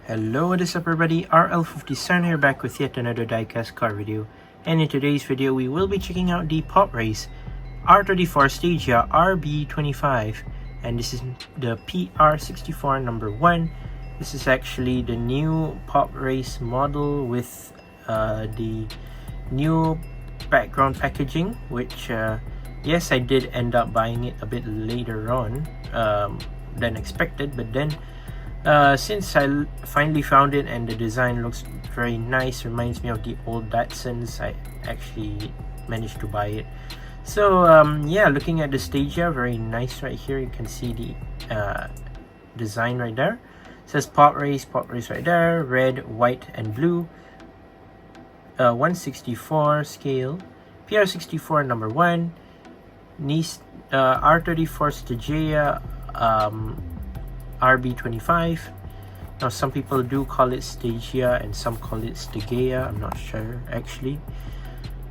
Hello, what is up everybody, RL57 here back with yet another diecast car video, and in today's video we will be checking out the Pop Race R34 Stagea RB25, and this is the PR64 number 1. This is actually the new Pop Race model with the new background packaging, which yes, I did end up buying it a bit later on than expected, but then since I finally found it and the design looks very nice, reminds me of the old Datsuns, I actually managed to buy it. So yeah, looking at the Stagea, very nice right here. You can see the design right there. It says Pop Race right there, red, white and blue. 1/64 scale, PR64 number 1, Nissan R34 Stagea RB25. Now some people do call it Stagea and some call it Stagea. I'm not sure actually,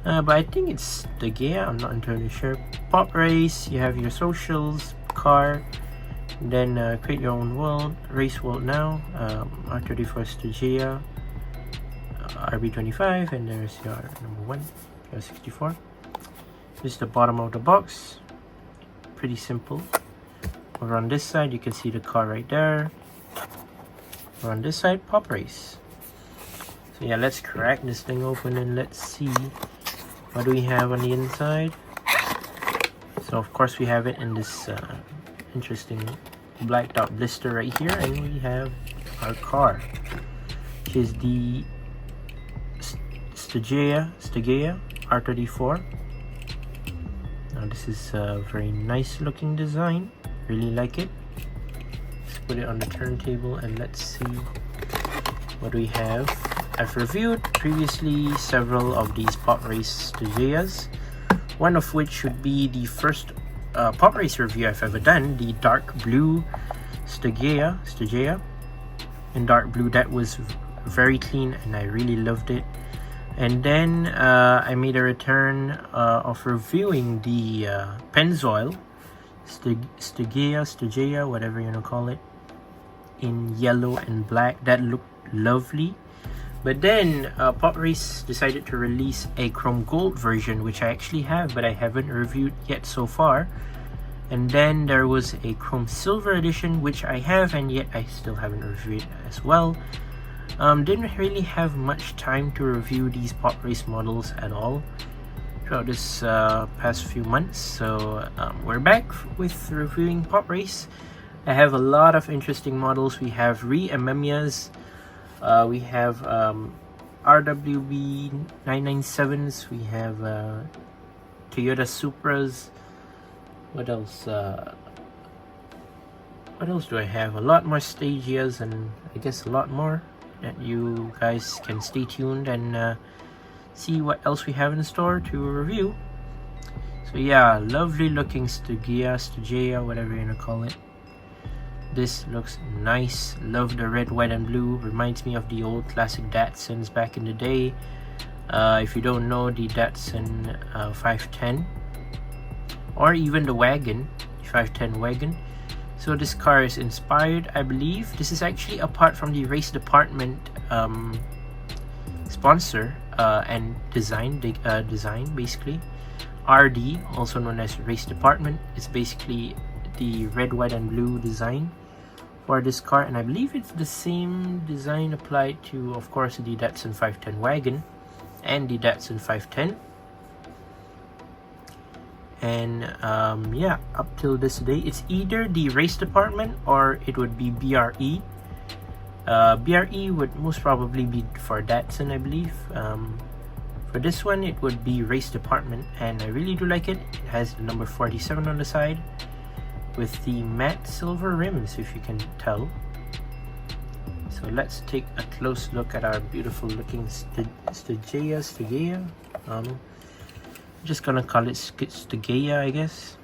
but I think it's Stagea. I'm not entirely sure. Pop Race, you have your socials, car, then create your own world, race world now, R34 Stagea RB25, and there's your number 1, PR64. This is the bottom of the box, pretty simple. Over on this side you can see the car right there. Over on this side, Pop Race. So yeah, let's crack this thing open and let's see what do we have on the inside. So of course we have it in this interesting blacked out blister right here, and we have our car, which is the Stagea R34. Now this is a very nice looking design, really like it. Let's put it on the turntable and let's see what we have. I've reviewed previously several of these Pop Race Stageas, one of which should be the first Pop Race review I've ever done, the dark blue Stagea in dark blue. That was very clean and I really loved it. And then I made a return of reviewing the Pennzoil Stagea, whatever you want to call it, in yellow and black. That looked lovely. But then Pop Race decided to release a chrome gold version, which I actually have, but I haven't reviewed yet so far. And then there was a chrome silver edition, which I have, and yet I still haven't reviewed as well. Didn't really have much time to review these Pop Race models at all throughout this past few months, so we're back with reviewing Pop Race. I have a lot of interesting models. We have Re-Amemias, we have RWB 997s, we have Toyota Supras. What else do I have? A lot more Stageas, and I guess a lot more that you guys can stay tuned and see what else we have in store to review. So yeah, lovely looking Stagea, whatever you want to call it. This looks nice. Love the red, white and blue. Reminds me of the old classic Datsuns back in the day. If you don't know, the Datsun 510, or even the wagon, 510 wagon. So this car is inspired, I believe. This is actually apart from the race department sponsor and design basically. RD, also known as race department, is basically the red, white and blue design for this car, and I believe it's the same design applied to, of course, the Datsun 510 wagon and the Datsun 510. And yeah, up till this day it's either the race department or it would be BRE. BRE would most probably be for Datsun, I believe. For this one it would be race department, and I really do like it. It has the number 47 on the side with the matte silver rims, if you can tell. So let's take a close look at our beautiful looking Stagea. Just gonna call it Stagea, I guess.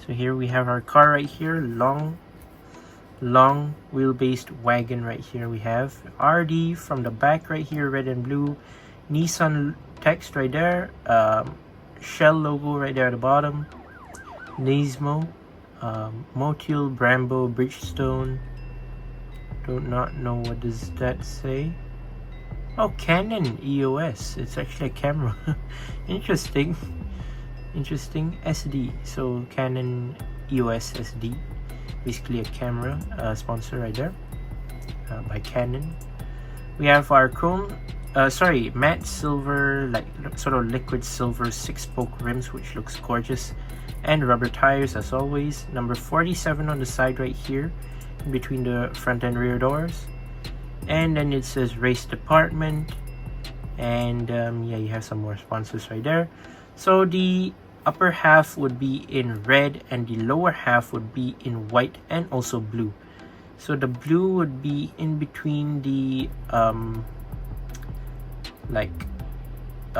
So here we have our car right here, long wheelbase wagon right here. We have RD from the back right here, red and blue, Nissan text right there, Shell logo right there at the bottom, Nismo, Motul, Brembo, Bridgestone, Do not know what does that say. Oh, Canon EOS. It's actually a camera. Interesting. Interesting. SD. So Canon EOS SD. Basically a camera. Sponsor right there. By Canon. We have our chrome. Matte silver, like sort of liquid silver 6-spoke rims, which looks gorgeous. And rubber tires as always. Number 47 on the side right here, in between the front and rear doors. And then it says race department. And yeah, you have some more sponsors right there. So the upper half would be in red and the lower half would be in white and also blue. So the blue would be in between the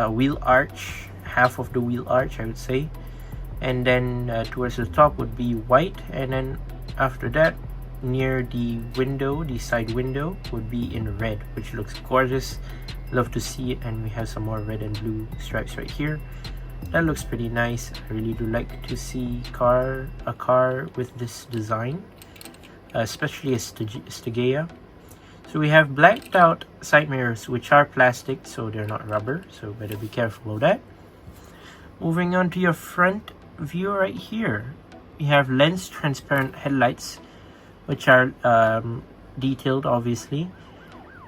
wheel arch, half of the wheel arch I would say. And then towards the top would be white, and then after that near the window, the side window, would be in red, which looks gorgeous. Love to see it. And we have some more red and blue stripes right here. That looks pretty nice. I really do like to see a car with this design, especially a Stagea. So we have blacked out side mirrors, which are plastic, so they're not rubber, so better be careful of that. Moving on to your front view right here, we have lens transparent headlights, which are detailed obviously.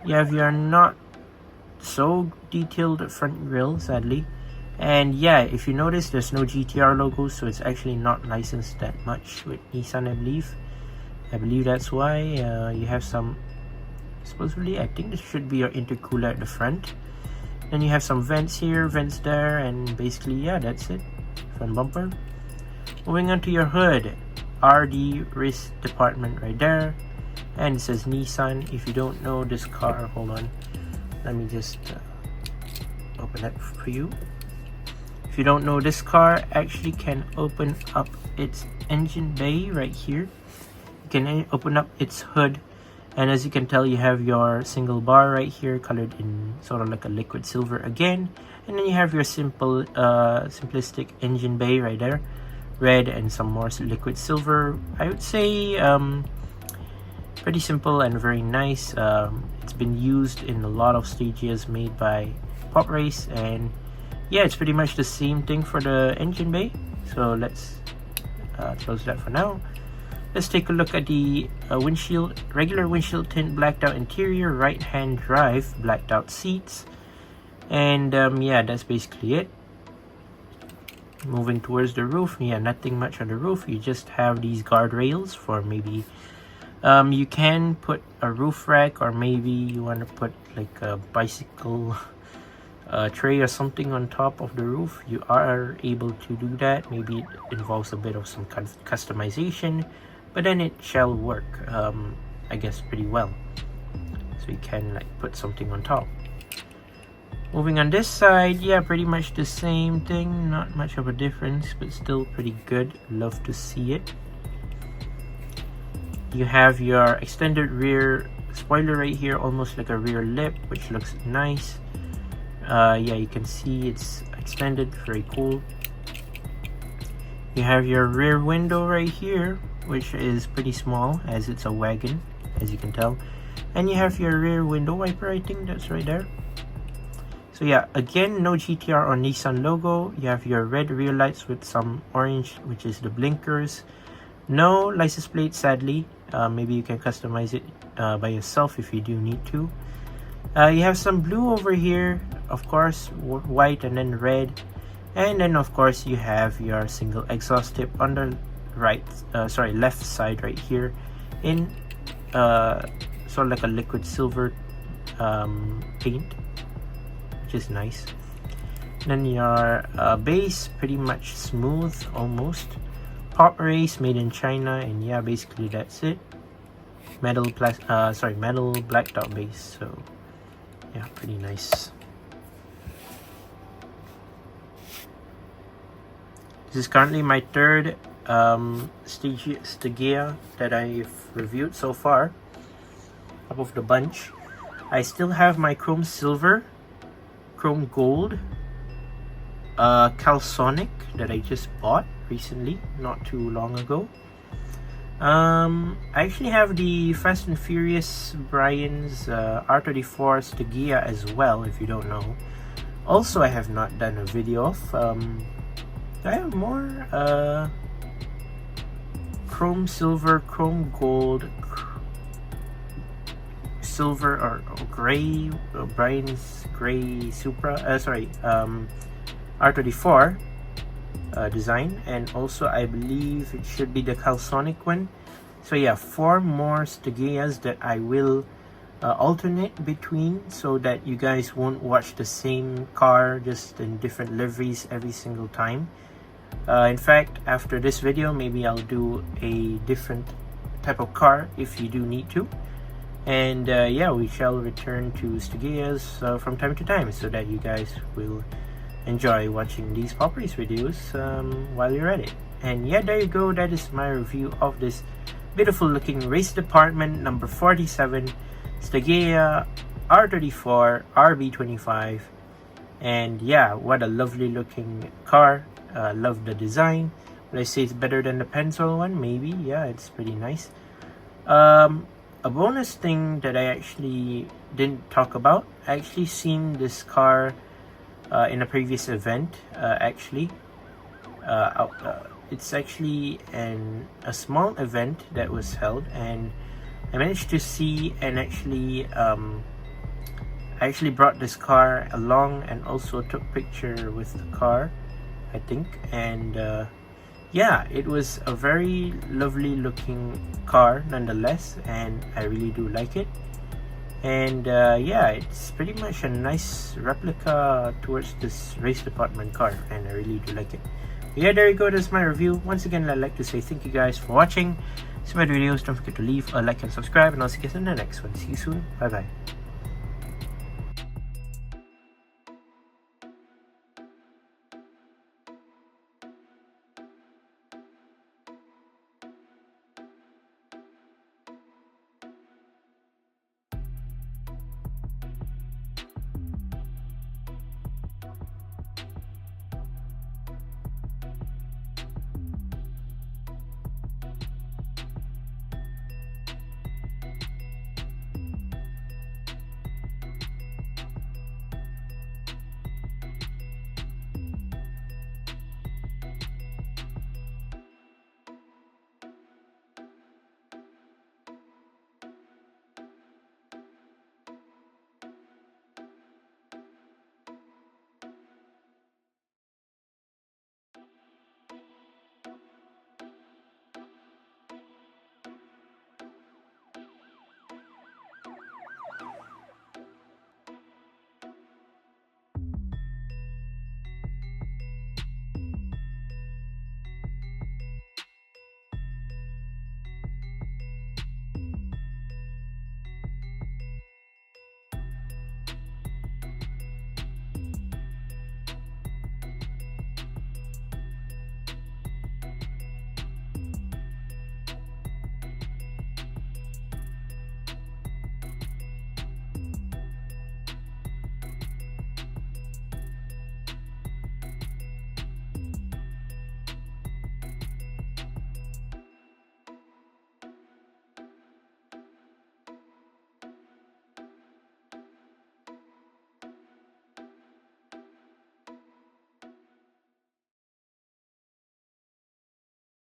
You have your not so detailed front grille, sadly. And yeah, if you notice, there's no GTR logo, so it's actually not licensed that much with Nissan, I believe. I believe that's why. You have some, supposedly, I think this should be your intercooler at the front. Then you have some vents here, vents there, and basically, yeah, that's it. Front bumper. Moving on to your hood, RD race department right there. And it says Nissan. If you don't know this car, hold on. Let me just open that for you. If you don't know, this car actually can open up its engine bay right here. You can open up its hood, and as you can tell, you have your single bar right here, colored in sort of like a liquid silver again. And then you have your simplistic engine bay right there, red and some more liquid silver. I would say pretty simple and very nice. It's been used in a lot of Stageas made by Pop Race, and yeah, it's pretty much the same thing for the engine bay. So let's close that for now. Let's take a look at the windshield. Regular windshield tint, blacked out interior, right hand drive, blacked out seats. And yeah, that's basically it. Moving towards the roof, yeah, nothing much on the roof. You just have these guardrails for maybe you can put a roof rack, or maybe you want to put like a bicycle tray or something on top of the roof. You are able to do that. Maybe it involves a bit of some kind of customization, but then it shall work, I guess, pretty well. So you can like put something on top. Moving on this side, yeah, pretty much the same thing. Not much of a difference, but still pretty good. Love to see it. You have your extended rear spoiler right here, almost like a rear lip, which looks nice. Yeah, you can see it's extended, very cool. You have your rear window right here, which is pretty small as it's a wagon, as you can tell. And you have your rear window wiper, I think that's right there. So yeah, again, no GTR or Nissan logo. You have your red rear lights with some orange, which is the blinkers. No license plate, sadly. Maybe you can customize it by yourself if you do need to. You have some blue over here, of course, white and then red. And then of course you have your single exhaust tip on the left side right here in sort of like a liquid silver paint, which is nice. Then your base, pretty much smooth, almost. Pop Race, made in China, and yeah, basically that's it. Metal blacked out base, so yeah, pretty nice. This is currently my third Stagea that I've reviewed so far, top of the bunch. I still have my chrome silver, chrome gold, Calsonic that I just bought recently, not too long ago. I actually have the Fast and Furious Brian's R34 Stagea as well, if you don't know. Also, I have not done a video of. I have more chrome silver, chrome gold, silver or gray, Brian's gray Supra. R34 design, and also I believe it should be the Calsonic one. So yeah, 4 more Stageas that I will alternate between, so that you guys won't watch the same car just in different liveries every single time. In fact, after this video, maybe I'll do a different type of car if you do need to. And yeah, we shall return to Stageas from time to time, so that you guys will enjoy watching these pop race videos while you're at it. And yeah, there you go. That is my review of this beautiful looking race department number 47 Stagea R34 RB25. And yeah, what a lovely looking car. Love the design. Would I say it's better than the pencil one? Maybe. Yeah, it's pretty nice. A bonus thing that I actually didn't talk about, I actually seen this car in a previous event. It's actually a small event that was held, and I managed to see and actually I actually brought this car along and also took picture with the car, I think. And yeah, it was a very lovely looking car nonetheless, and I really do like it. And yeah, it's pretty much a nice replica towards this race department car, and I really do like it. But yeah, there you go. That's my review. Once again, I'd like to say thank you guys for watching. See my videos. Don't forget to leave a like and subscribe, and I'll see you guys in the next one. See you soon. Bye bye.